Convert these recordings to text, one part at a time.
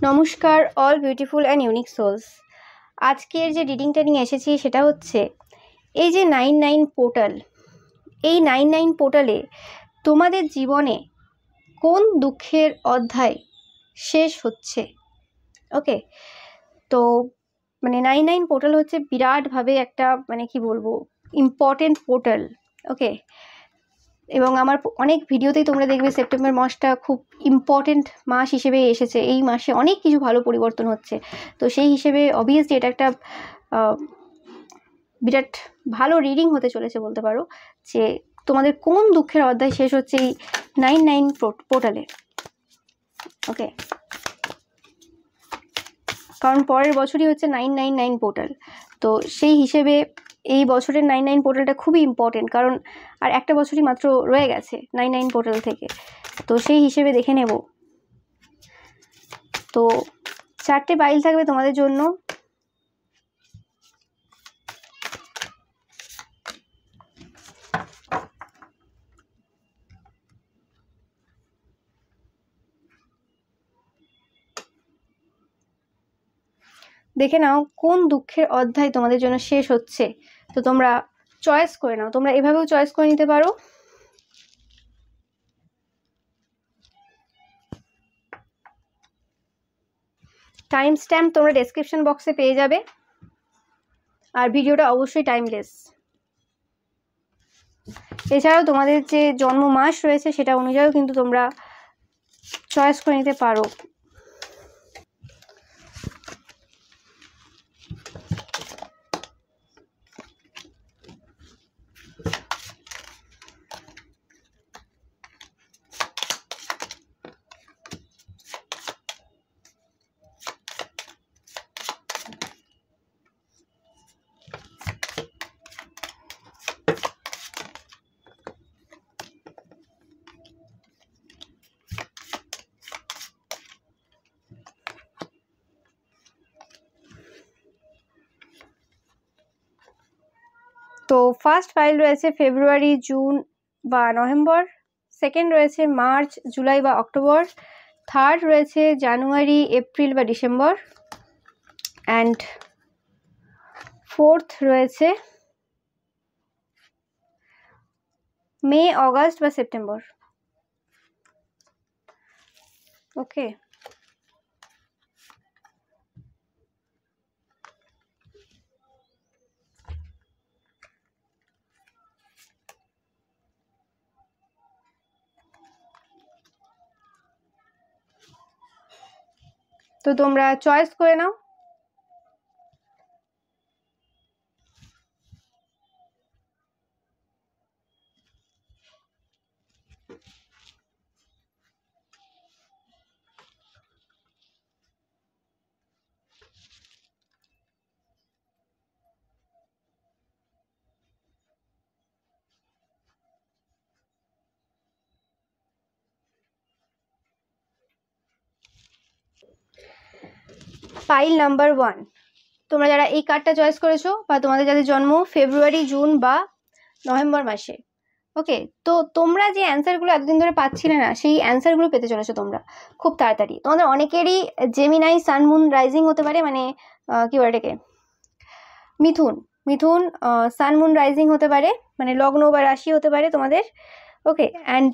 নমস্কার all beautiful and unique souls. আজকের যে রিডিংটা নিয়ে এসেছি সেটা হচ্ছে এই যে 99 পোর্টাল। এই 99 পোর্টালে তোমাদের জীবনে কোন দুঃখের অধ্যায় শেষ হচ্ছে। ওকে, তো 99 পোর্টাল হচ্ছে বিরাটভাবে একটা কি বলবো ইম্পর্টেন্ট পোর্টাল। ওকে, এবং আমার অনেক ভিডিওতেই তোমরা দেখবে সেপ্টেম্বর মাসটা খুব ইম্পর্টেন্ট মাস হিসেবে এসেছে। এই মাসে অনেক কিছু ভালো পরিবর্তন হচ্ছে, তো সেই হিসেবে অবভিয়াসলি এটা একটা বিরাট ভালো রিডিং হতে চলেছে বলতে পারো, যে তোমাদের কোন দুঃখের অধ্যায় শেষ হচ্ছে এই 99 পোর্টালে। ওকে, কারণ পরের বছরই হচ্ছে 999 পোর্টাল, তো সেই হিসেবে এই বছরের 99 পোর্টালটা খুবই ইম্পর্টেন্ট, কারণ আর একটা বছরই মাত্র রয়ে গেছে 99 পোর্টাল থেকে। তো সেই হিসেবে দেখে নেব। তো 4টে পাইল থাকবে তোমাদের জন্য। দেখে নাও কোন দুঃখের অধ্যায় তোমাদের জন্য শেষ হচ্ছে। তো তোমরা চয়েস করে নাও, তোমরা এভাবেও চয়েস করে নিতে পারো। টাইম স্ট্যাম্প তোমরা ডেসক্রিপশন বক্সে পেয়ে যাবে, আর ভিডিওটা অবশ্যই টাইমলেস। এছাড়াও তোমাদের যে জন্ম মাস রয়েছে সেটা অনুযায়ীও কিন্তু তোমরা চয়েস করে নিতে পারো। তো ফার্স্ট ফাইল রয়েছে ফেব্রুয়ারি, জুন বা নভেম্বর। সেকেন্ড রয়েছে মার্চ, জুলাই বা অক্টোবর। থার্ড রয়েছে জানুয়ারি, এপ্রিল বা ডিসেম্বর। অ্যান্ড ফোর্থ রয়েছে মে, অগাস্ট বা সেপ্টেম্বর। ওকে, তো তোমরা চয়েস করে নাও। পাইল নাম্বার 1, তোমরা যারা এই কার্ডটা চয়েস করেছো বা তোমাদের যাদের জন্ম ফেব্রুয়ারি, জুন বা নভেম্বর মাসে। ওকে, তো তোমরা যে অ্যান্সারগুলো এতদিন ধরে পাচ্ছিলে না, সেই অ্যান্সারগুলো পেতে চলেছো তোমরা খুব তাড়াতাড়ি। তোমাদের অনেকেরই জেমিনাই সান মুন রাইজিং হতে পারে, কি বলে এটাকে, মিথুন। মিথুন সান মুন রাইজিং হতে পারে, লগ্ন বা রাশি হতে পারে তোমাদের। ওকে, অ্যান্ড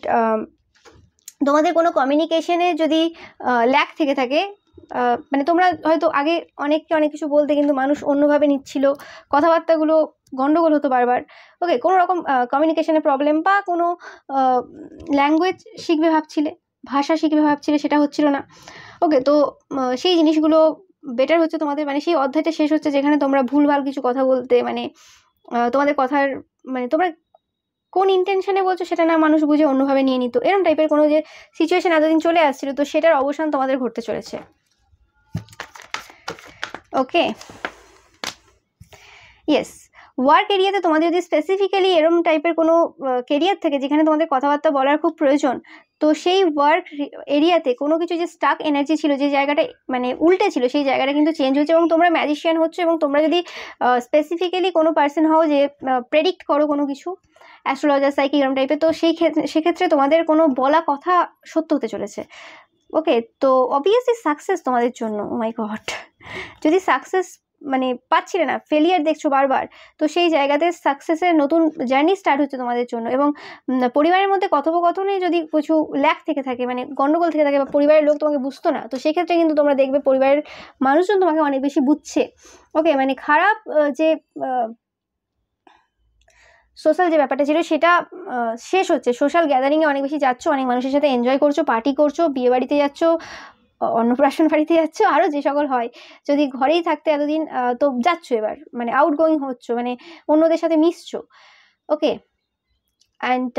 তোমাদের কোনো কমিউনিকেশনে যদি ল্যাক থেকে থাকে, তোমরা হয়তো আগে অনেককে অনেক কিছু বলতে, কিন্তু মানুষ অন্যভাবে নিচ্ছিল, কথাবার্তাগুলো গন্ডগোল হতো বারবার। ওকে, কোনো রকম কমিউনিকেশনে প্রবলেম বা কোনো ল্যাঙ্গুয়েজ শিখবে ভাবছিলে, ভাষা শিখবে ভাবছিলে, সেটা হচ্ছিল না। ওকে, তো সেই জিনিসগুলো বেটার হচ্ছে তোমাদের, সেই অধ্যায়টা শেষ হচ্ছে যেখানে তোমরা ভুলভাল কিছু কথা বলতে, তোমাদের কথার তোমরা কোন ইন্টেনশনে বলছো সেটা না মানুষ বুঝে অন্যভাবে নিয়ে নিত, এরকম টাইপের কোনো যে সিচুয়েশন এতদিন চলে আসছিল, তো সেটার অবসান তোমাদের ঘটতে চলেছে। ওকে, ইয়েস। ওয়ার্ক এরিয়াতে তোমাদের যদি স্পেসিফিক্যালি এরকম টাইপের কোনো কেরিয়ার থাকে যেখানে তোমাদের কথাবার্তা বলার খুব প্রয়োজন, তো সেই ওয়ার্ক এরিয়াতে কোনো কিছু যে স্টাক এনার্জি ছিল, যে জায়গাটা উল্টে ছিল, সেই জায়গাটা কিন্তু চেঞ্জ হচ্ছে, এবং তোমরা ম্যাজিশিয়ান হচ্ছে। এবং তোমরা যদি স্পেসিফিক্যালি কোনো পার্সন হও যে প্রেডিক্ট করো কোনো কিছু, অ্যাস্ট্রোলজার, সাইকিক এরকম টাইপের, তো সেক্ষেত্রে তোমাদের কোনো বলা কথা সত্য হতে চলেছে। ওকে, তো অবভিয়াসলি সাকসেস তোমাদের জন্য, ও মাই গড, যদি সাকসেস মানে পাচ্ছিলে না, ফেলিয়ার দেখছো বারবার, তো সেই জায়গাতে সাকসেসের নতুন জার্নি স্টার্ট হচ্ছে তোমাদের জন্য। এবং পরিবারের মধ্যে কথোপকথনে যদি কিছু ল্যাক থেকে থাকে, মানে গন্ডগোল থেকে থাকে, বা পরিবারের লোক তোমাকে বুঝতো না, তো সেক্ষেত্রে কিন্তু তোমরা দেখবে পরিবারের মানুষজন তোমাকে অনেক বেশি বুঝছে। ওকে, মানে খারাপ যে সোশ্যাল যে ব্যাপারটা ছিল সেটা শেষ হচ্ছে। সোশ্যাল গ্যাদারিংয়ে অনেক বেশি যাচ্ছ, অনেক মানুষের সাথে এনজয় করছো, পার্টি করছো, বিয়ে বাড়িতে যাচ্ছ, অন্নপ্রাশন বাড়িতে যাচ্ছ, আরও যে সকল হয়। যদি ঘরেই থাকতে এতদিন, তো যাচ্ছ এবার, মানে আউট গোয়িং হচ্ছ, মানে অন্যদের সাথে মিশছো। ওকে, অ্যান্ড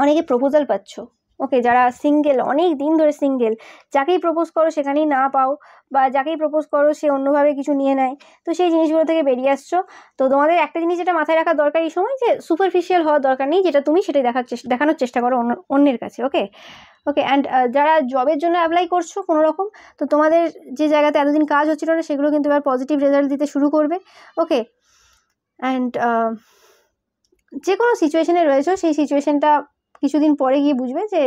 অনেকে প্রপোজাল পাচ্ছ। ওকে, যারা সিঙ্গেল, অনেক দিন ধরে সিঙ্গেল, যাকেই প্রপোজ করো সেখানেই না পাও, বা যাকেই প্রপোজ করো সে অন্যভাবে কিছু নিয়ে নেয়, তো সেই জিনিসগুলো থেকে বেরিয়ে আসছো। তো তোমাদের একটা জিনিস যেটা মাথায় রাখা দরকার এই সময়, যে সুপারফিশিয়াল হওয়ার দরকার নেই, যেটা তুমি সেটাই দেখানোর চেষ্টা করো অন্যের কাছে। ওকে ওকে, অ্যান্ড যারা জবের জন্য অ্যাপ্লাই করছো কোনো রকম, তো তোমাদের যে জায়গাতে এতদিন কাজ হচ্ছিল না সেগুলো কিন্তু এবার পজিটিভ রেজাল্ট দিতে শুরু করবে। ওকে, অ্যান্ড যে কোনো সিচুয়েশনে রয়েছো, সেই সিচুয়েশনটা কিছুদিন পরে গিয়ে বুঝবে যে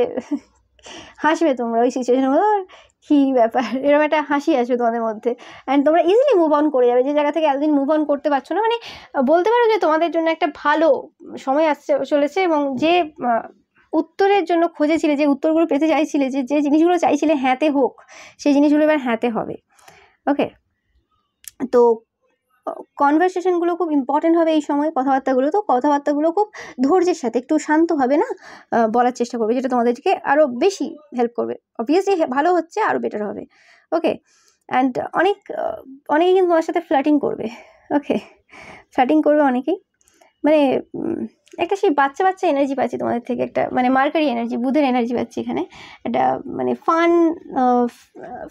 হাসবে তোমরা ওই সিচুয়েশনের মধ্যে, কী ব্যাপার, এরকম একটা হাসি আসবে তোমাদের মধ্যে, অ্যান্ড তোমরা ইজিলি মুভ অন করে যাবে। যে জায়গা থেকে এতদিন মুভ অন করতে পারছো না, মানে বলতে পারো যে তোমাদের জন্য একটা ভালো সময় আসছে চলেছে, এবং যে উত্তরের জন্য খুঁজেছিলে, যে উত্তরগুলো পেতে চাইছিলে, যে জিনিসগুলো চাইছিলে হ্যাঁতে হোক, সেই জিনিসগুলো এবার হ্যাঁতে হবে। ওকে, তো কনভারসেশনগুলো খুব ইম্পর্টেন্ট হবে এই সময়, কথাবার্তাগুলো, তো কথাবার্তাগুলো খুব ধৈর্যের সাথে একটু শান্তভাবে না বলার চেষ্টা করবে, যেটা তোমাদেরকে আরও বেশি হেল্প করবে। অবভিয়াসলি ভালো হচ্ছে, আরও বেটার হবে। ওকে, অ্যান্ড অনেকেই কিন্তু তোমার সাথে ফ্ল্যাটিং করবে। ওকে, ফ্ল্যাটিং করবে অনেকেই, মানে একটা সেই বাচ্চা বাচ্চা এনার্জি পাচ্ছি তোমাদের থেকে, একটা মানে মার্কারি এনার্জি, বুধের এনার্জি পাচ্ছি এখানে, একটা মানে ফান,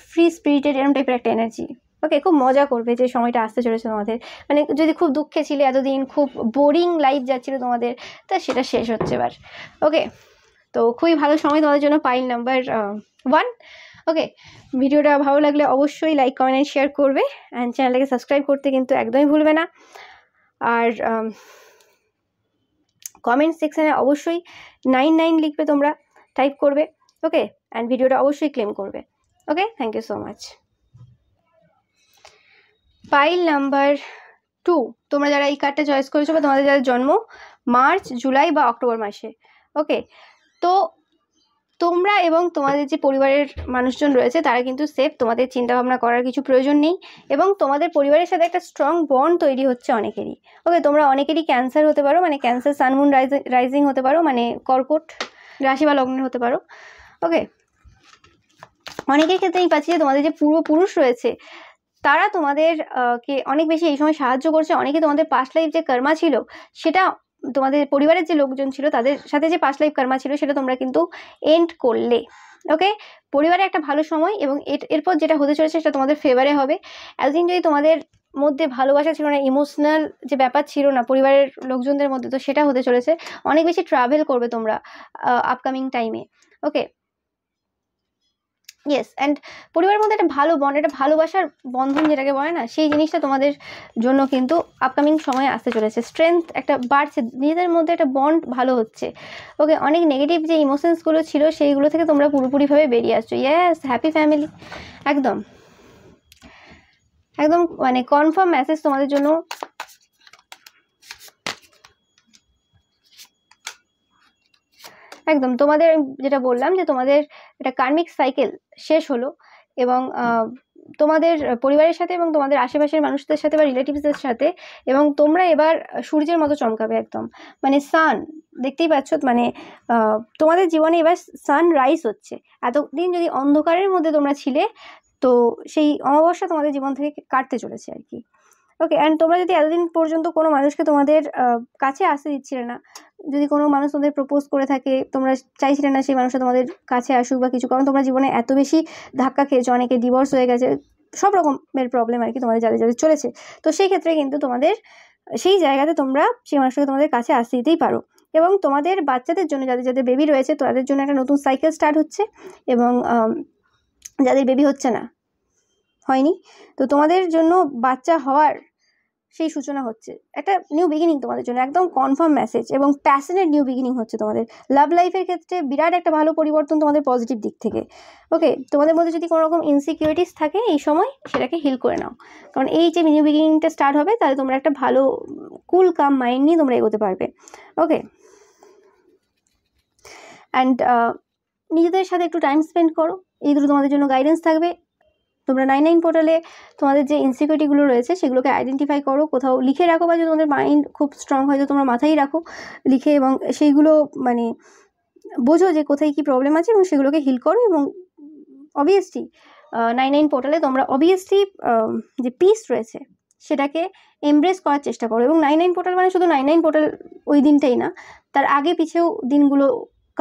ফ্রি স্পিরিটেড এরকম টাইপের একটা এনার্জি। ওকে, খুব মজা করবে যে সময়টা আসতে চলেছে তোমাদের, মানে যদি খুব দুঃখে ছিলে এতদিন, খুব বোরিং লাইফ যাচ্ছিল তোমাদের, তা সেটা শেষ হচ্ছে এবার। ওকে, তো খুবই ভালো সময় তোমাদের জন্য, পাইল নাম্বার 1। ওকে, ভিডিওটা ভালো লাগলে অবশ্যই লাইক, কমেন্ট, শেয়ার করবে, অ্যান্ড চ্যানেলটাকে সাবস্ক্রাইব করতে কিন্তু একদমই ভুলবে না। আর কমেন্ট সেকশানে অবশ্যই 99 লিখবে, তোমরা টাইপ করবে। ওকে, অ্যান্ড ভিডিওটা অবশ্যই ক্লেম করবে। Okay, thank you so much. Pile number 2, তোমরা যারা এই কার্ডটা চয়েস করেছো, বা তোমাদের যাদের জন্ম মার্চ, জুলাই বা অক্টোবর মাসে, ওকে, তো তোমরা এবং তোমাদের যে পরিবারের মানুষজন রয়েছে তারা কিন্তু সেফ, তোমাদের চিন্তাভাবনা করার কিছু প্রয়োজন নেই, এবং তোমাদের পরিবারের সাথে একটা স্ট্রং বন্ড তৈরি হচ্ছে অনেকেরই। ওকে, তোমরা অনেকেরই ক্যান্সার হতে পারো, মানে ক্যান্সার সানমুন রাইজিং হতে পারো, মানে কর্কট রাশি বা লগ্নের হতে পারো। ওকে, অনেকের ক্ষেত্রে আমি পাচ্ছি যে তোমাদের যে পূর্বপুরুষ রয়েছে তারা তোমাদের কে অনেক বেশি এই সময় সাহায্য করছে। অনেকে তোমাদের পাস্ট লাইফ যে কর্মা ছিল, সেটা তোমাদের পরিবারের যে লোকজন ছিল তাদের সাথে যে পাস্ট লাইফ কর্মা ছিল, সেটা তোমরা কিন্তু এন্ড করলে। ওকে, পরিবারে একটা ভালো সময়, এবং এরপর যেটা হতে চলেছে সেটা তোমাদের ফেভারে হবে। এতদিন যদি তোমাদের মধ্যে ভালোবাসা ছিল না, ইমোশনাল যে ব্যাপার ছিল না পরিবারের লোকজনদের মধ্যে, তো সেটা হতে চলেছে। অনেক বেশি ট্রাভেল করবে তোমরা আপকামিং টাইমে। ওকে, ইয়েস, অ্যান্ড পরিবারের মধ্যে একটা ভালো বন্ড, একটা ভালোবাসার বন্ধন যেটাকে বলে না, সেই জিনিসটা তোমাদের জন্য কিন্তু আপকামিং সময়ে আসতে চলেছে। স্ট্রেংথ একটা বাড়ছে, নিজেদের মধ্যে একটা বন্ড ভালো হচ্ছে। ওকে, অনেক নেগেটিভ যে ইমোশনসগুলো ছিল সেইগুলো থেকে তোমরা পুরোপুরিভাবে বেরিয়ে আসছো। ইয়েস, হ্যাপি ফ্যামিলি, একদম একদম, মানে কনফার্ম মেসেজ তোমাদের জন্য। একদম, তোমাদের যেটা বললাম যে তোমাদের একটা কার্মিক সাইকেল শেষ হলো, এবং তোমাদের পরিবারের সাথে এবং তোমাদের আশেপাশের মানুষদের সাথে বা রিলেটিভসদের সাথে, এবং তোমরা এবার সূর্যের মতো চমকাবে একদম, মানে সান, দেখতেই পাচ্ছ, মানে তোমাদের জীবনে এবার সান রাইজ হচ্ছে। এতদিন যদি অন্ধকারের মধ্যে তোমরা ছিলে, তো সেই অমাবস্যা তোমাদের জীবন থেকে কাটতে চলেছে আর কি। ওকে, অ্যান্ড তোমরা যদি এতদিন পর্যন্ত কোনো মানুষকে তোমাদের কাছে আসতে দিচ্ছিলে না, যদি কোনো মানুষ তোমাদের প্রপোজ করে থাকে, তোমরা চাইছিলে না সেই মানুষটা তোমাদের কাছে আসুক বা কিছু, কারণ তোমরা জীবনে এত বেশি ধাক্কা খেয়েছো, অনেকে ডিভোর্স হয়ে গেছে, সব রকমের প্রবলেম আর কি তোমাদের যাদের যাদের চলেছে, তো সেই ক্ষেত্রে কিন্তু তোমাদের সেই জায়গাতে তোমরা সেই মানুষটাকে তোমাদের কাছে আসতে দিতেই পারো। এবং তোমাদের বাচ্চাদের জন্য, যাদের যাদের বেবি রয়েছে, তাদের জন্য একটা নতুন সাইকেল স্টার্ট হচ্ছে, এবং যাদের বেবি হচ্ছে না, হয়নি, তো তোমাদের জন্য বাচ্চা হওয়ার সেই সূচনা হচ্ছে, একটা নিউ বিগিনিং তোমাদের জন্য, একদম কনফার্ম মেসেজ, এবং প্যাশনেট নিউ বিগিনিং হচ্ছে তোমাদের। লাভ লাইফের ক্ষেত্রে বিরাট একটা ভালো পরিবর্তন তোমাদের পজিটিভ দিক থেকে। ওকে, তোমাদের মধ্যে যদি কোনো রকম ইনসিকিউরিটিস থাকে এই সময় সেটাকে হিল করে নাও, কারণ এই যে নিউ বিগিনিংটা স্টার্ট হবে তাহলে তোমরা একটা ভালো কুল কাম মাইন্ড নিয়ে তোমরা এগোতে পারবে। ওকে, অ্যান্ড নিজেদের সাথে একটু টাইম স্পেন্ড করো, এই দুটো তোমাদের জন্য গাইডেন্স থাকবে। তোমরা 99 পোর্টালে তোমাদের যে ইনসিকিউরিটিগুলো রয়েছে সেগুলোকে আইডেন্টিফাই করো, কোথাও লিখে রাখো, বা যদি তোমাদের মাইন্ড খুব স্ট্রং হয় তো তোমরা মাথায় রাখো লিখে, এবং সেইগুলো মানে বোঝো যে কোথায় কী প্রবলেম আছে এবং সেগুলোকে হিল করো। এবং অবভিয়াসলি 99 পোর্টালে তোমরা অবভিয়াসলি যে পিস রয়েছে সেটাকে এমব্রেস করার চেষ্টা করো। এবং 99 পোর্টাল মানে শুধু 99 পোর্টাল ওই দিনটাই না, তার আগে পিছেও দিনগুলো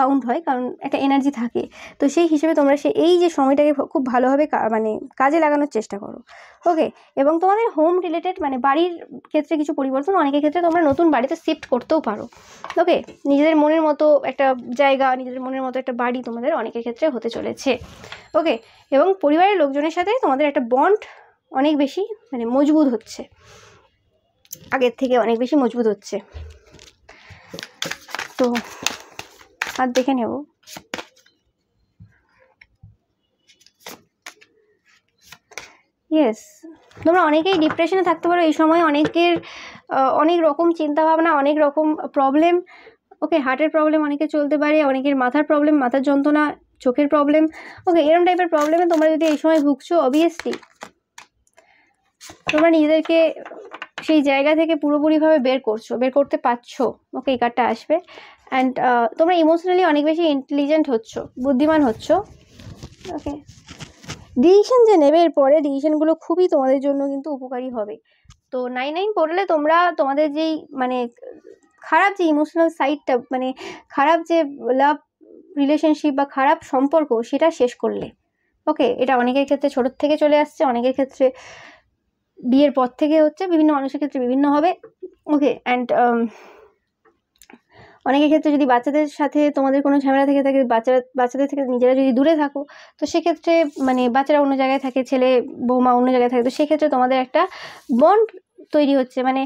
কাউন্ট হয়, কারণ একটা এনার্জি থাকে। তো সেই হিসেবে তোমরা এই যে সময়টাকে খুব ভালোভাবে মানে কাজে লাগানোর চেষ্টা করো। ওকে, এবং তোমাদের হোম রিলেটেড মানে বাড়ির ক্ষেত্রে কিছু পরিবর্তন, অনেকের ক্ষেত্রে তোমরা নতুন বাড়িতে শিফট করতেও পারো। ওকে, নিজেদের মনের মতো একটা জায়গা, নিজেদের মনের মতো একটা বাড়ি তোমাদের অনেকের ক্ষেত্রে হতে চলেছে। ওকে, এবং পরিবারের লোকজনের সাথে তোমাদের একটা বন্ড অনেক বেশি মানে মজবুত হচ্ছে, আগের থেকে অনেক বেশি মজবুত হচ্ছে। তো আর দেখে নেব। ইয়েস, তোমরা অনেকেই ডিপ্রেশনে থাকতে পারো এই সময়, অনেকের অনেক রকম চিন্তাভাবনা, অনেক রকম প্রবলেম। ওকে, হার্টের প্রবলেম অনেকে চলতে পারে, অনেকের মাথার প্রবলেম, মাথার যন্ত্রণা, চোখের প্রবলেম। ওকে, এরকম টাইপের প্রবলেমে তোমরা যদি এই সময় ভুগছো, অবভিয়াসলি তোমরা নিজেদেরকে সেই জায়গা থেকে পুরোপুরিভাবে বের করতে পারছো। ওকে, এই কার্ডটা আসবে। অ্যান্ড তোমরা ইমোশনালি অনেক বেশি ইন্টেলিজেন্ট হচ্ছ, বুদ্ধিমান হচ্ছ। ওকে, ডিসিশন যে নেবে এরপরে ডিসিশনগুলো খুবই তোমাদের জন্য কিন্তু উপকারী হবে। তো 99 পোর্টালে তোমরা তোমাদের যেই মানে খারাপ যে ইমোশনাল সাইডটা, মানে খারাপ যে লাভ রিলেশনশিপ বা খারাপ সম্পর্ক, সেটা শেষ করলে। ওকে, এটা অনেকের ক্ষেত্রে ছোটোর থেকে চলে আসছে, অনেকের ক্ষেত্রে বিয়ের পর থেকে হচ্ছে, বিভিন্ন মানুষের ক্ষেত্রে বিভিন্ন হবে। ওকে, অ্যান্ড অনেকের ক্ষেত্রে যদি বাচ্চাদের সাথে তোমাদের কোনো ঝামেলা থেকে থাকে, বাচ্চাদের থেকে নিজেরা যদি দূরে থাকো, তো সেক্ষেত্রে মানে বাচ্চারা অন্য জায়গায় থাকে, ছেলে বৌমা অন্য জায়গায় থাকে, তো সেক্ষেত্রে তোমাদের একটা বন্ড তৈরি হচ্ছে, মানে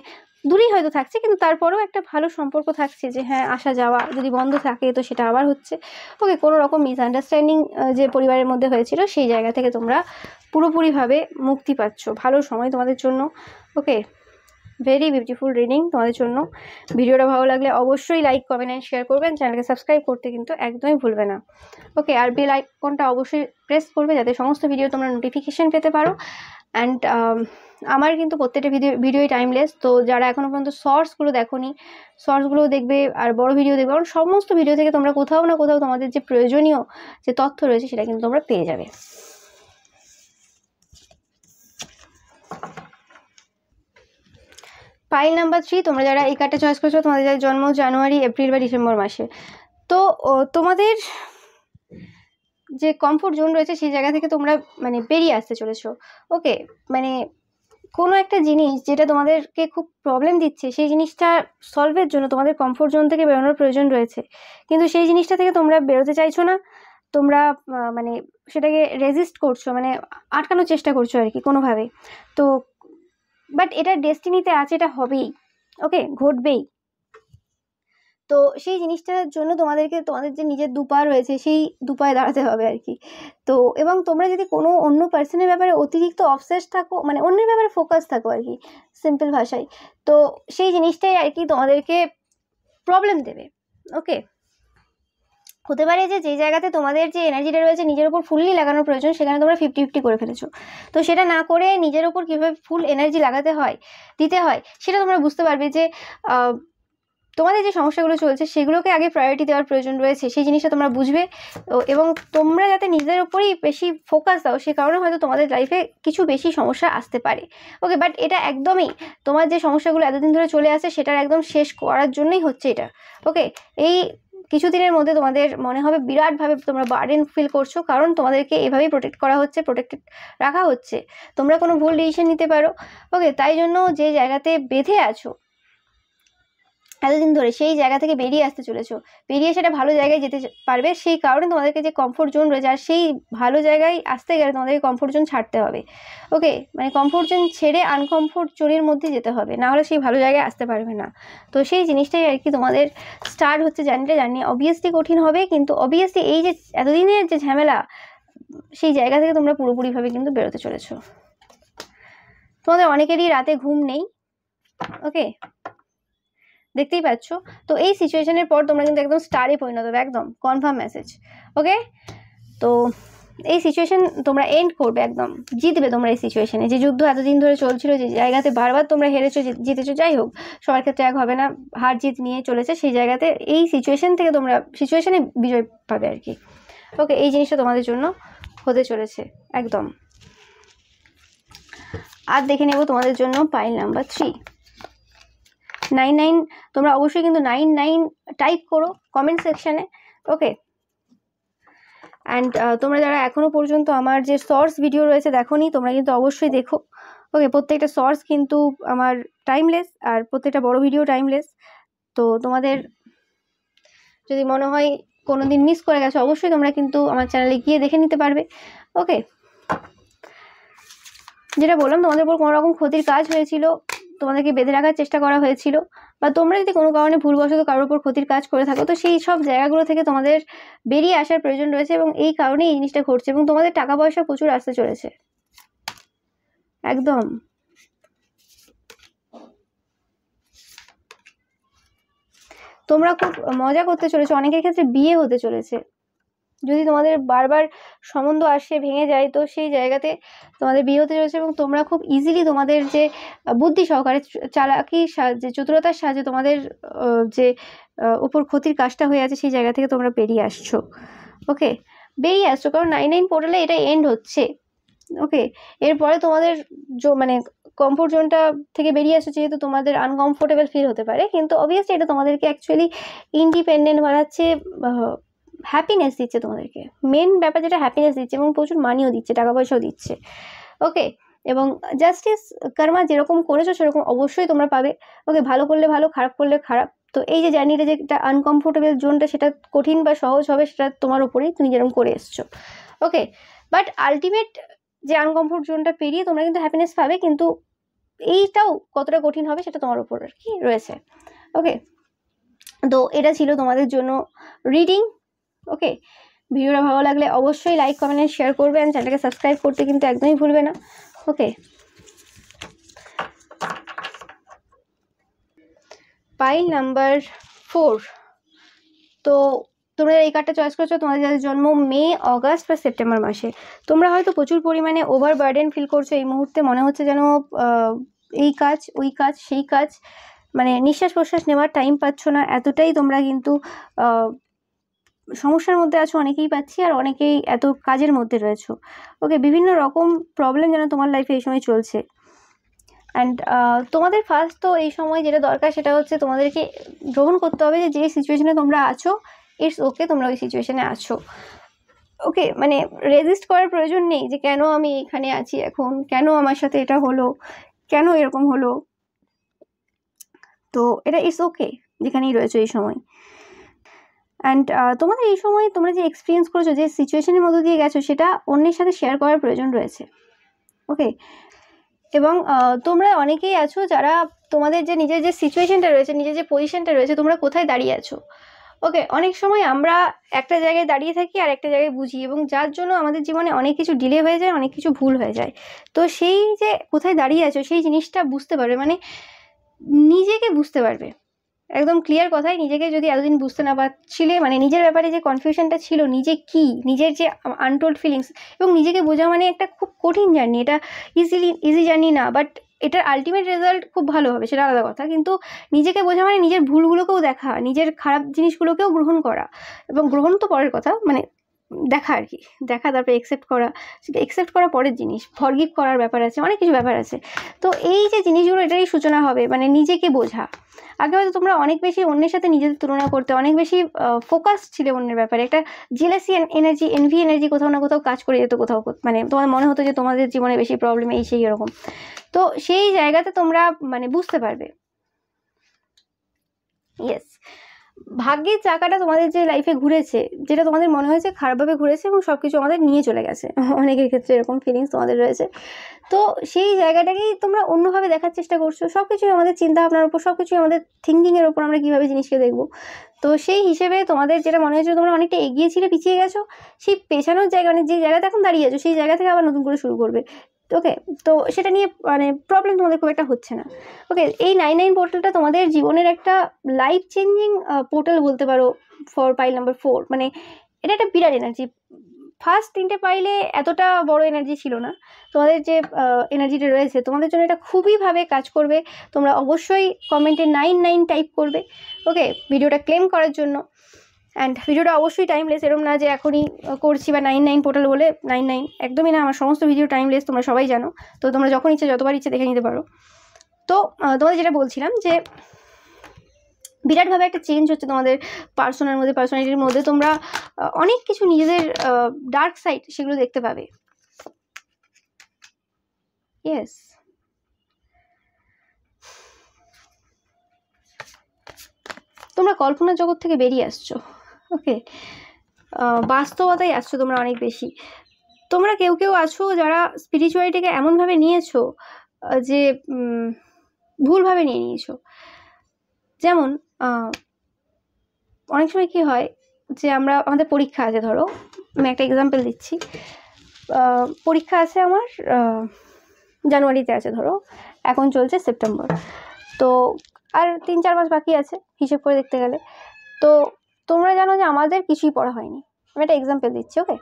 দূরেই হয়তো থাকছে কিন্তু তারপরেও একটা ভালো সম্পর্ক থাকছে, যে হ্যাঁ আসা যাওয়া যদি বন্ধ থাকে তো সেটা আবার হচ্ছে। ওকে, কোনো রকম মিসআন্ডারস্ট্যান্ডিং যে পরিবারের মধ্যে হয়েছিল সেই জায়গা থেকে তোমরা পুরোপুরিভাবে মুক্তি পাচ্ছ, ভালো সময় তোমাদের জন্য। ওকে, ভেরি বিউটিফুল রিডিং তোমাদের জন্য। ভিডিওটা ভালো লাগলে অবশ্যই লাইক, কমেন্ট অ্যান্ড শেয়ার করবেন, চ্যানেলকে সাবস্ক্রাইব করতে কিন্তু একদমই ভুলবে না। ওকে, আর বেল আইকনটা অবশ্যই প্রেস করবে যাতে সমস্ত ভিডিও তোমরা নোটিফিকেশান পেতে পারো। অ্যান্ড আমার কিন্তু প্রত্যেকটা ভিডিওই টাইমলেস, তো যারা এখনও পর্যন্ত শর্টসগুলো দেখোনি, শর্টসগুলোও দেখবে আর বড় ভিডিও দেখবে, কারণ সমস্ত ভিডিও থেকে তোমরা কোথাও না কোথাও তোমাদের যে প্রয়োজনীয় যে তথ্য রয়েছে সেটা কিন্তু তোমরা পেয়ে যাবে। পাইল নাম্বার 3, তোমরা যারা এই কার্ডটা চয়েস করেছো, তোমাদের যাদের জন্ম জানুয়ারি, এপ্রিল বা ডিসেম্বর মাসে, তো তোমাদের যে কমফোর্ট জোন রয়েছে সেই জায়গা থেকে তোমরা মানে বেরিয়ে আসতে চলেছো। ওকে, মানে কোনো একটা জিনিস যেটা তোমাদেরকে খুব প্রবলেম দিচ্ছে, সেই জিনিসটা সলভের জন্য তোমাদের কমফোর্ট জোন থেকে বেরোনোর প্রয়োজন রয়েছে, কিন্তু সেই জিনিসটা থেকে তোমরা বেরোতে চাইছো না, তোমরা মানে সেটাকে রেজিস্ট করছো, মানে আটকানোর চেষ্টা করছো আর কি কোনোভাবে। তো বাট এটা ডেস্টিনিতে আছে, এটা হবেই। ওকে, ঘটবেই। তো সেই জিনিসটার জন্য তোমাদেরকে তোমাদের যে নিজের দুপা রয়েছে সেই দুপায়ে দাঁড়াতে হবে আর কি। তো এবং তোমরা যদি কোনো অন্য পার্সনের ব্যাপারে অতিরিক্ত অবসেস থাকো, মানে অন্যের ব্যাপারে ফোকাস থাকো আর কি, সিম্পল ভাষায়, তো সেই জিনিসটাই আর কি তোমাদেরকে প্রবলেম দেবে। ওকে, হতে পারে যে জায়গাতে তোমাদের যে এনার্জিটা রয়েছে নিজের উপর ফুললি লাগানোর প্রয়োজন, সেখানে তোমরা 50-50 করে ফেলেছো। তো সেটা না করে নিজের উপর কীভাবে ফুল এনার্জি লাগাতে হয়, দিতে হয়, সেটা তোমরা বুঝতে পারবে যে তোমাদের যে সমস্যাগুলো চলছে সেগুলোকে আগে প্রায়োরিটি দেওয়ার প্রয়োজন রয়েছে, সেই জিনিসটা তোমরা বুঝবে। এবং তোমরা যাতে নিজের উপরেই বেশি ফোকাস দাও, সে কারণে হয়তো তোমাদের লাইফে কিছু বেশি সমস্যা আসতে পারে। ওকে, বাট এটা একদমই তোমার যে সমস্যাগুলো এতদিন ধরে চলে আসে সেটার একদম শেষ করার জন্যই হচ্ছে এটা। ওকে, এই কিছুদিনের মধ্যে তোমাদের মনে হবে বিরাটভাবে তোমরা বার্ডেন ফিল করছো, কারণ তোমাদেরকে এভাবেই প্রোটেক্ট করা হচ্ছে, প্রোটেক্টেড রাখা হচ্ছে, তোমরা কোনো ভুল ডিসিশন নিতে পারো। ওকে, তাই জন্য যে জায়গাতে বেঁধে আছো এতদিন ধরে সেই জায়গা থেকে বেরিয়ে আসতে চলেছো, বেরিয়ে সেটা ভালো জায়গায় যেতে পারবে। সেই কারণে তোমাদেরকে যে কমফোর্ট জোন রয়েছে, আর সেই ভালো জায়গায় আসতে গেলে তোমাদেরকে কমফোর্ট জোন ছাড়তে হবে। ওকে, মানে কমফোর্ট জোন ছেড়ে আনকমফোর্ট জোনের মধ্যে যেতে হবে, না হলে সেই ভালো জায়গায় আসতে পারবে না। তো সেই জিনিসটাই আর কি তোমাদের স্টার্ট হচ্ছে জার্নিটা। জার্নি অবভিয়াসলি কঠিন হবে, কিন্তু অবভিয়াসলি এই যে এতদিনের যে ঝামেলা, সেই জায়গা থেকে তোমরা পুরোপুরিভাবে কিন্তু বেরোতে চলেছো। তোমাদের অনেকেরই রাতে ঘুম নেই, ওকে, দেখতেই পাচ্ছ। তো এই সিচুয়েশনের পর তোমরা কিন্তু একদম স্টারে পরিণত হবে, একদম কনফার্ম মেসেজ। ওকে, তো এই সিচুয়েশন তোমরা এন্ড করবে, একদম জিতবে তোমরা এই সিচুয়েশনে। যে যুদ্ধ এতদিন ধরে চলছিল, যে জায়গাতে বারবার তোমরা হেরেছো জিতেছো, যাই হোক সবার ক্ষেত্রে এক হবে না, হার জিত নিয়ে চলেছে, সেই জায়গাতে এই সিচুয়েশন থেকে তোমরা সিচুয়েশনে বিজয় পাবে আর কি। ওকে, এই জিনিসটা তোমাদের জন্য হতে চলেছে একদম। আর দেখে নেব তোমাদের জন্য পাইল নাম্বার 3 99। তোমরা অবশ্যই কিন্তু 99 টাইপ করো কমেন্ট সেকশনে। ওকে, অ্যান্ড তোমরা যারা এখনো পর্যন্ত আমার যে শর্টস ভিডিও রয়েছে দেখোনি, তোমরা কিন্তু অবশ্যই দেখো। ওকে, প্রত্যেকটা শর্টস কিন্তু আমার টাইমলেস, আর প্রত্যেকটা বড় ভিডিও টাইমলেস। তো তোমাদের যদি মনে হয় কোনো দিন মিস করে গেছো, অবশ্যই তোমরা কিন্তু আমার চ্যানেলে গিয়ে দেখে নিতে পারবে। ওকে, যেটা বললাম, তোমাদের উপর কোনো রকম ক্ষতির কাজ হয়েছিল, তোমাদেরকে বেঁধে রাখার চেষ্টা করা হয়েছিল, বা তোমরা যদি কোনো কারণে ভুলবশত কারোর উপর ক্ষতির কাজ করে থাকো, তো সেই সব জায়গাগুলো থেকে তোমাদের বেরিয়ে আসার প্রয়োজন রয়েছে, এবং এই কারণেই এই জিনিসটা ঘটছে। এবং তোমাদের টাকা পয়সা প্রচুর আসতে চলেছে, একদম। তোমরা খুব মজা করতে চলেছো, অনেকের ক্ষেত্রে বিয়ে হতে চলেছে। যদি তোমাদের বারবার সম্বন্ধ আসে ভেঙে যায়, তো সেই জায়গাতে তোমাদের বিয়ে হতে চলেছে, এবং তোমরা খুব ইজিলি তোমাদের যে বুদ্ধি সহকারে, চালাকির সাহায্যে, চতুরতার সাহায্যে তোমাদের যে উপর ক্ষতির কাজটা হয়ে আছে, সেই জায়গা থেকে তোমরা বেরিয়ে আসছো। ওকে, বেরিয়ে আসছো, কারণ 99 পোর্টালে এটা এন্ড হচ্ছে। ওকে, এরপরে তোমাদের মানে কমফোর্ট জোনটা থেকে বেরিয়ে আসছে, যেহেতু তোমাদের আনকমফোর্টেবল ফিল হতে পারে, কিন্তু অবভিয়াসলি এটা তোমাদেরকে অ্যাকচুয়ালি ইন্ডিপেন্ডেন্ট বানাচ্ছে, হ্যাপিনেস দিচ্ছে তোমাদেরকে। মেন ব্যাপার যেটা হ্যাপিনেস দিচ্ছে, এবং প্রচুর মানিও দিচ্ছে, টাকা পয়সাও দিচ্ছে। ওকে, এবং জাস্টিস কর্মা যেরকম করেছো সেরকম অবশ্যই তোমরা পাবে। ওকে, ভালো করলে ভালো, খারাপ করলে খারাপ। তো এই যে জার্নিটা, যেটা আনকমফোর্টেবল জোনটা, সেটা কঠিন বা সহজ হবে সেটা তোমার উপরেই, তুমি যেরকম করে এসছো। ওকে, বাট আলটিমেট যে আনকমফোর্ট জোনটা পেরিয়ে তোমরা কিন্তু হ্যাপিনেস পাবে, কিন্তু এইটাও কতটা কঠিন হবে সেটা তোমার উপর আর কি রয়েছে। ওকে, তো এটা ছিল তোমাদের জন্য রিডিং। ওকে, ভিডিওটা ভালো লাগলে অবশ্যই লাইক, কমেন্ট, শেয়ার করবে, আর চ্যানেলটাকে সাবস্ক্রাইব করতে কিন্তু একদমই ভুলবে না। ওকে, পাইল নাম্বার 4। তো তোমরা এই কার্ডটা চয়েস করেছো, তোমাদের যাদের জন্ম মে, অগাস্ট বা সেপ্টেম্বর মাসে, তোমরা হয়তো প্রচুর পরিমাণে ওভারবার্ডেন ফিল করছো এই মুহূর্তে। মনে হচ্ছে যেন এই কাজ, ওই কাজ, সেই কাজ, মানে নিঃশ্বাস প্রশ্বাস নেওয়ার টাইম পাচ্ছ না, এতটাই তোমরা কিন্তু সমস্যার মধ্যে আছো, অনেকেই পাচ্ছি, আর অনেকেই এত কাজের মধ্যে রয়েছো। ওকে, বিভিন্ন রকম প্রবলেম যেন তোমার লাইফে এই সময় চলছে। অ্যান্ড তোমাদের ফার্স্ট তো এই সময় যেটা দরকার, সেটা হচ্ছে তোমাদেরকে গ্রহণ করতে হবে যে সিচুয়েশনে তোমরা আছো, ইটস ওকে, তোমরা ওই সিচুয়েশনে আছো। ওকে, মানে রেজিস্ট করার প্রয়োজন নেই যে কেন আমি এখানে আছি এখন, কেন আমার সাথে এটা হলো, কেন এরকম হলো। তো এটা ইটস ওকে যেখানেই রয়েছে এই সময়। অ্যান্ড তোমাদের এই সময় তোমরা যে এক্সপিরিয়েন্স করেছো, যে সিচুয়েশনের মধ্যে দিয়ে গেছো, সেটা অন্যের সাথে শেয়ার করার প্রয়োজন রয়েছে। ওকে, এবং তোমরা অনেকেই আছো যারা তোমাদের যে নিজের যে সিচুয়েশনটা রয়েছে, নিজের যে পজিশনটা রয়েছে, তোমরা কোথায় দাঁড়িয়ে আছো। ওকে, অনেক সময় আমরা একটা জায়গায় দাঁড়িয়ে থাকি আর একটা জায়গায় বুঝি, এবং যার জন্য আমাদের জীবনে অনেক কিছু ডিলে হয়ে যায়, অনেক কিছু ভুল হয়ে যায়। তো সেই যে কোথায় দাঁড়িয়ে আছো, সেই জিনিসটা বুঝতে পারবে, মানে নিজেকে বুঝতে পারবে। একদম ক্লিয়ার কথাই, নিজেকে যদি এতদিন বুঝতে না পারছিলে, মানে নিজের ব্যাপারে যে কনফিউশনটা ছিল, নিজে কি, নিজের যে আনটোল্ড ফিলিংস, এবং নিজেকে বোঝা মানে একটা খুব কঠিন জার্নি। এটা ইজি জার্নি না, বাট এটার আলটিমেট রেজাল্ট খুব ভালো হবে, সেটা আলাদা কথা। কিন্তু নিজেকে বোঝা মানে নিজের ভুলগুলোকেও দেখা, নিজের খারাপ জিনিসগুলোকেও গ্রহণ করা, এবং গ্রহণ তো পরের কথা, মানে দেখা আর কি, দেখা, তারপরে একসেপ্ট করা, সেটা একসেপ্ট করা পরের জিনিস, ফরগিভ করার ব্যাপার আছে, অনেক কিছু ব্যাপার আছে। তো এই যে জিনিসগুলো, এটারই সূচনা হবে, মানে নিজেকে বোঝা। আগে হয়তো তোমরা অনেক বেশি অন্যের সাথে নিজেদের তুলনা করতে, অনেক বেশি ফোকাস ছিলে অন্যের ব্যাপারে, একটা জেলাসি এনার্জি, এনভি এনার্জি কোথাও না কোথাও কাজ করে যেত, কোথাও মানে তোমার মনে হতো যে তোমাদের জীবনে বেশি প্রবলেম এই সেই এরকম। তো সেই জায়গাতে তোমরা মানে বুঝতে পারবে ইয়েস, ভাগ্যের চাকাটা তোমাদের যে লাইফে ঘুরেছে, যেটা তোমাদের মনে হয়েছে খারাপভাবে ঘুরেছে এবং সব কিছু আমাদের নিয়ে চলে গেছে, অনেকের ক্ষেত্রে এরকম ফিলিংস তোমাদের রয়েছে। তো সেই জায়গাটাকেই তোমরা অন্যভাবে দেখার চেষ্টা করছো। সব কিছুই আমাদের চিন্তা ভাবনার উপর, সব কিছুই আমাদের থিঙ্কিংয়ের ওপর, আমরা কীভাবে জিনিসকে দেখবো। তো সেই হিসেবে তোমাদের যেটা মনে হয়েছিল তোমরা অনেকটা এগিয়েছিলে, পিছিয়ে গেছো, সেই পেছানোর জায়গা মানে যে জায়গাতে এখন দাঁড়িয়ে আছো সেই জায়গা থেকে আবার নতুন করে শুরু করবে। ওকে, তো সেটা নিয়ে মানে প্রবলেম তোমাদের খুব একটা হচ্ছে না। ওকে, এই 99 পোর্টালটা তোমাদের জীবনের একটা লাইফ চেঞ্জিং পোর্টাল বলতে পারো ফর পাইল নাম্বার 4। মানে এটা একটা বিরাট এনার্জি। ফার্স্ট 3টে পাইলে এতটা বড় এনার্জি ছিল না। তোমাদের যে এনার্জিটা রয়েছে তোমাদের জন্য এটা খুবইভাবে কাজ করবে। তোমরা অবশ্যই কমেন্টে 99 টাইপ করবে, ওকে, ভিডিওটা ক্লেম করার জন্য। অ্যান্ড ভিডিওটা অবশ্যই টাইমলেস, এরকম না যে এখনই করছি বা 99 পোর্টাল বলে 99, একদমই না। আমার সমস্ত ভিডিও টাইমলেস, তোমরা সবাই জানো। তো তোমরা যখন ইচ্ছে যতবার ইচ্ছে দেখে নিতে পারো। তো তোমাদের যেটা বলছিলাম যে বিরাটভাবে একটা চেঞ্জ হচ্ছে তোমাদের পার্সোনার মধ্যে, পার্সোনালিটির মধ্যে। তোমরা অনেক কিছু নিজেদের ডার্ক সাইড সেগুলো দেখতে পাবে। ইয়েস, তোমরা কল্পনার জগৎ থেকে বেরিয়ে আসছো, ওকে, বাস্তবতায় আসছো তোমরা অনেক বেশি। তোমরা কেউ কেউ আছো যারা স্পিরিচুয়ালিটিকে এমনভাবে নিয়েছো যে ভুলভাবে নিয়ে নিয়েছো। যেমন অনেক সময় কি হয় যে আমাদের পরীক্ষা আছে, ধরো আমি একটা এক্সাম্পল দিচ্ছি। পরীক্ষা আছে আমার জানুয়ারিতে আছে, ধরো এখন চলছে সেপ্টেম্বর, তো আর 3-4 মাস বাকি আছে হিসেব করে দেখতে গেলে। তো তোমরা জানো যে আমাদের কিছুই পড়া হয়নি, আমি একটা এক্সাম্পল দিচ্ছি, ওকে,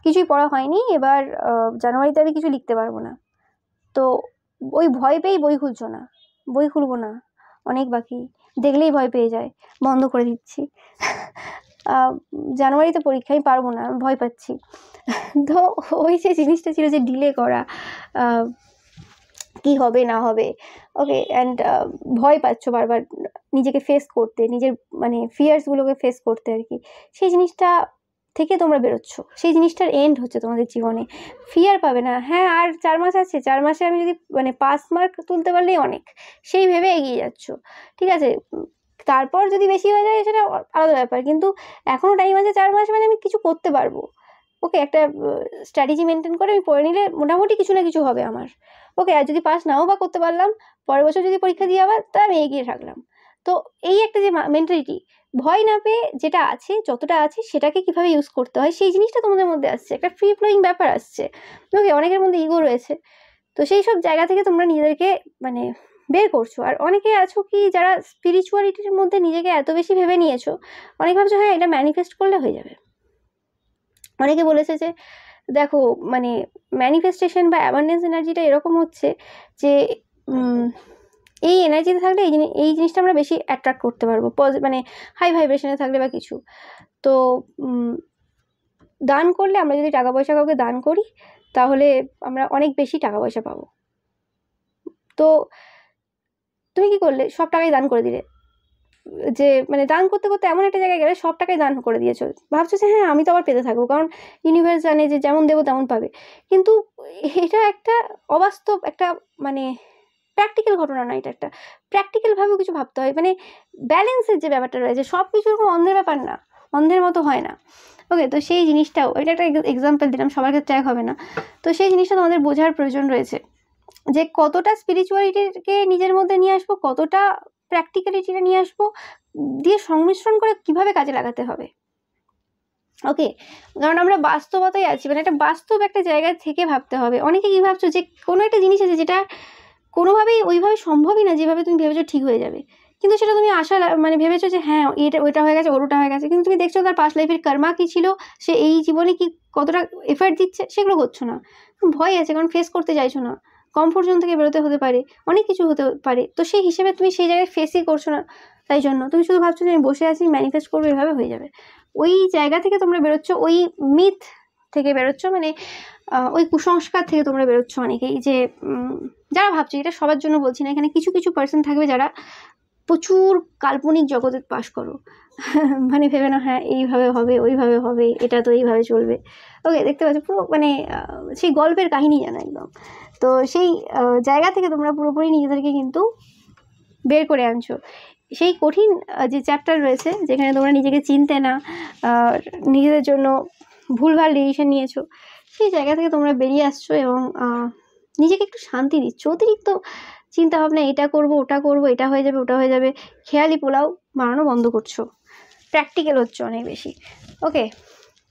কিছুই পড়া হয়নি। এবার জানুয়ারিতে আমি কিছু লিখতে পারবো না, তো ওই ভয় পেয়েই বই খুলছো না, বই খুলবো না, অনেক বাকি, দেখলেই ভয় পেয়ে যায়, বন্ধ করে দিচ্ছি। জানুয়ারিতে পরীক্ষায় পারবো না, ভয় পাচ্ছি। তো ওই যে জিনিসটা ছিল যে ডিলে করা, কি হবে না হবে, ওকে, অ্যান্ড ভয় পাচ্ছ বারবার নিজেকে ফেস করতে, নিজের মানে ফিয়ার্সগুলোকে ফেস করতে আর কি, সেই জিনিসটা থেকে তোমরা বেরোচ্ছ। সেই জিনিসটার এন্ড হচ্ছে তোমাদের জীবনে। ফিয়ার পাবে না, হ্যাঁ আর 4 মাস আছে, 4 মাসে আমি যদি মানে পাস মার্ক তুলতে পারলেই অনেক, সেই ভেবে এগিয়ে যাচ্ছ, ঠিক আছে। তারপর যদি বেশি হয়ে যায় সেটা আলাদা ব্যাপার, কিন্তু এখনও টাইম আছে 4 মাস, মানে আমি কিছু করতে পারবো, ওকে, একটা স্ট্র্যাটেজি মেনটেন করে আমি পড়ে নিলে মোটামুটি কিছু না কিছু হবে আমার, ওকে। আর যদি পাস নাও বা করতে পারলাম, পরের বছর যদি পরীক্ষা দিয়ে আবার, তা আমি এগিয়ে থাকলাম। তো এই একটা যে মেন্টালিটি, ভয় না পেয়ে যেটা আছে, যতটা আছে সেটাকে কীভাবে ইউজ করতে হয় সেই জিনিসটা তোমাদের মধ্যে আসছে, একটা ফ্রি ফ্লোয়িং ব্যাপার আসছে, ওকে। অনেকের মধ্যে ইগো রয়েছে, তো সেই সব জায়গা থেকে তোমরা নিজেদেরকে মানে বের করছো। আর অনেকে আছো কি যারা স্পিরিচুয়ালিটির মধ্যে নিজেকে এত বেশি ভেবে নিয়েছো, অনেক ভাবছো হ্যাঁ এটা ম্যানিফেস্ট করলে হয়ে যাবে। অনেকে বলেছে যে দেখো মানে ম্যানিফেস্টেশন বা অ্যাবান্ডেন্স এনার্জিটা এরকম হচ্ছে যে এই এনার্জিতে থাকলে এই জিনিসটা আমরা বেশি অ্যাট্রাক্ট করতে পারবো, মানে হাই ভাইব্রেশনে থাকলে বা কিছু। তো দান করলে, আমরা যদি টাকা পয়সা কাউকে দান করি তাহলে আমরা অনেক বেশি টাকা পয়সা পাবো। তো তুমি কি করলে, সব টাকাই দান করে দিলে, যে মানে দান করতে করতে এমন একটা জায়গায় গেলে সব টাকাই দান করে দিয়েছো, ভাবছো যে হ্যাঁ আমি তো আবার পেতে থাকবো, কারণ ইউনিভার্স জানে যে যেমন দেবো তেমন পাবে। কিন্তু এটা একটা অবাস্তব, একটা মানে প্র্যাকটিক্যাল ঘটনা না, এটা একটা প্র্যাকটিক্যালভাবেও কিছু ভাবতে হয়, মানে ব্যালেন্সের যে ব্যাপারটা রয়েছে, সব কিছু এরকম অন্ধের ব্যাপার না, অন্ধের মতো হয় না, ওকে। তো সেই জিনিসটাও, এটা একটা এক্সাম্পল দিলাম, সবার ক্ষেত্রে এক হবে না। তো সেই জিনিসটা তোমাদের বোঝার প্রয়োজন রয়েছে যে কতটা স্পিরিচুয়ালিটিকে নিজের মধ্যে নিয়ে আসবো, কতটা প্র্যাকটিক্যালিটিটা নিয়ে আসবো, দিয়ে সংমিশ্রণ করে কিভাবে কাজে লাগাতে হবে, ওকে। কারণ আমরা বাস্তবতায় আছি, মানে একটা বাস্তব একটা জায়গা থেকে ভাবতে হবে। অনেকে কি ভাবছো যে কোনো একটা জিনিস আছে যেটা কোনোভাবেই ওইভাবে সম্ভবই না যেভাবে তুমি ভেবেছো ঠিক হয়ে যাবে, কিন্তু সেটা তুমি মানে ভেবেছো যে হ্যাঁ এটা ওইটা হয়ে গেছে, ওটা হয়ে গেছে, কিন্তু তুমি দেখছো তার পাস্ট লাইফের কর্মা কী ছিল, সে এই জীবনে কি কতটা এফার্ট দিচ্ছে, সেগুলো করছো না, ভয় আছে, কারণ ফেস করতে চাইছো না, কমফোর্ট জোন থেকে বেরোতে হতে পারে, অনেক কিছু হতে পারে। তো সেই হিসেবে তুমি সেই জায়গায় ফেসই করছো না, তাই জন্য তুমি শুধু ভাবছো যে আমি বসে আছি, ম্যানিফেস্ট করবো, এভাবে হয়ে যাবে। ওই জায়গা থেকে তোমরা বেরোচ্ছ, ওই মিথ থেকে বেরোচ্ছ, মানে ওই কুসংস্কার থেকে তোমরা বেরোচ্ছ অনেকেই, যে যারা ভাবছো, এটা সবার জন্য বলছি না, এখানে কিছু কিছু পার্সন থাকবে যারা প্রচুর কাল্পনিক জগতে বাস করো, মানে ভেবে না হ্যাঁ এইভাবে হবে, ওইভাবে হবে, এটা তো এইভাবে চলবে, ওকে। দেখতে পাচ্ছ পুরো মানে সেই গল্পের কাহিনী জানো একদম। তো সেই জায়গা থেকে তোমরা পুরোপুরি নিজেদেরকে কিন্তু বের করে আনছো। সেই কঠিন যে চ্যাপ্টার রয়েছে, যেখানে তোমরা নিজেকে চিনতে না, নিজেদের জন্য ভুলভাল ডিসিশন নিয়েছো, সেই জায়গা থেকে তোমরা বেরিয়ে আসছো এবং নিজেকে একটু শান্তি দিচ্ছ। অতিরিক্ত চিন্তা ভাবনা, এটা করব ওটা করব, এটা হয়ে যাবে ওটা হয়ে যাবে, খেয়ালি পোলাও বানানো বন্ধ করছো, প্র্যাকটিক্যাল হচ্ছে অনেক বেশি। ওকে,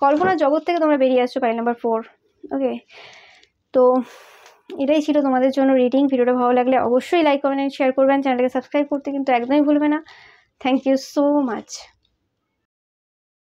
কল্পনার জগৎ থেকে তোমরা বেরিয়ে আসছো, পাইল নাম্বার 4। ওকে, তো এটাই ছিল তোমাদের জন্য রিডিং। ভিডিওটা ভালো লাগলে অবশ্যই লাইক কমেন্ট শেয়ার করবেন, চ্যানেলটাকে সাবস্ক্রাইব করতে কিন্তু একদমই ভুলবে না। Thank you so much.